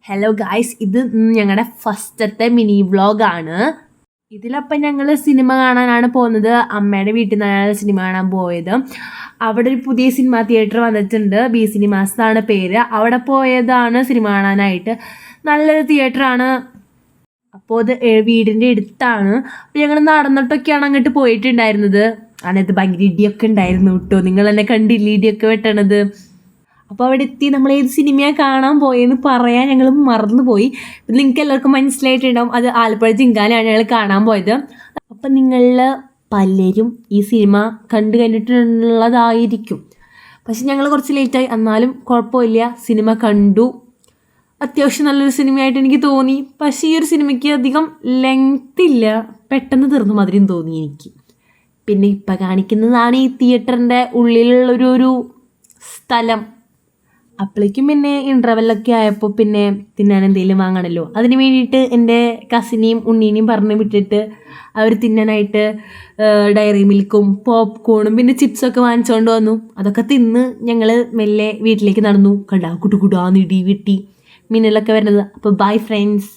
Hello guys, ഇത് ഞങ്ങളുടെ ഫസ്റ്റത്തെ മിനി വ്ളോഗാണ്. ഇതിലപ്പം ഞങ്ങൾ സിനിമ കാണാനാണ് പോകുന്നത്. അമ്മയുടെ വീട്ടിൽ നിന്നാണ് സിനിമ കാണാൻ പോയത്. അവിടെ ഒരു പുതിയ സിനിമ തിയേറ്റർ വന്നിട്ടുണ്ട്, ബി സിനിമാസ് എന്നാണ് പേര്. അവിടെ പോയതാണ് സിനിമ കാണാനായിട്ട്. നല്ലൊരു തിയേറ്ററാണ്. അപ്പോൾ അത് വീടിൻ്റെ അടുത്താണ്. അപ്പോൾ ഞങ്ങൾ നടന്നിട്ടൊക്കെയാണ് അങ്ങോട്ട് പോയിട്ടുണ്ടായിരുന്നത്. അതിനകത്ത് ഭയങ്കര ഇടിയൊക്കെ ഉണ്ടായിരുന്നു കേട്ടോ. നിങ്ങൾ തന്നെ കണ്ടില്ല ഇടിയൊക്കെ വെട്ടണത്. അപ്പോൾ അവിടെ എത്തി നമ്മൾ ഏത് സിനിമയാണ് കാണാൻ പോയെന്ന് പറയാൻ ഞങ്ങൾ മറന്നുപോയി. നിങ്ങൾക്ക് എല്ലാവർക്കും മനസ്സിലായിട്ടുണ്ടാവും, അത് ആലപ്പുഴ ജിങ്കാനയാണ് ഞങ്ങൾ കാണാൻ പോയത്. അപ്പം നിങ്ങളിൽ പലരും ഈ സിനിമ കണ്ടിട്ടുള്ളതായിരിക്കും. പക്ഷെ ഞങ്ങൾ കുറച്ച് ലേറ്റായി, എന്നാലും കുഴപ്പമില്ല, സിനിമ കണ്ടു. അത്യാവശ്യം നല്ലൊരു സിനിമയായിട്ട് എനിക്ക് തോന്നി. പക്ഷേ ഈ ഒരു സിനിമയ്ക്ക് അധികം ലെങ്ത് ഇല്ല, പെട്ടെന്ന് തീർന്ന മാതിരിയും തോന്നി എനിക്ക്. പിന്നെ ഇപ്പം കാണിക്കുന്നതാണ് ഈ തിയേറ്ററിൻ്റെ ഉള്ളിലുള്ളൊരു സ്ഥലം. അപ്പോഴേക്കും പിന്നെ ഇൻ്റർവെല്ലൊക്കെ ആയപ്പോൾ പിന്നെ തിന്നാൻ എന്തെങ്കിലും വാങ്ങണമല്ലോ. അതിന് വേണ്ടിയിട്ട് എൻ്റെ കസിനെയും ഉണ്ണീനെയും പറഞ്ഞ് വിട്ടിട്ട് അവർ തിന്നാനായിട്ട് ഡയറി മിൽക്കും പോപ്കോണും പിന്നെ ചിപ്സൊക്കെ വാങ്ങിച്ചുകൊണ്ട് വന്നു. അതൊക്കെ തിന്ന് ഞങ്ങൾ മെല്ലെ വീട്ടിലേക്ക് നടന്നു. കണ്ടാ കുട്ടുകുട്ടാന്ന് ഇടി വെട്ടി മിന്നലൊക്കെ വരുന്നത്. അപ്പോൾ ബൈ ഫ്രണ്ട്സ്.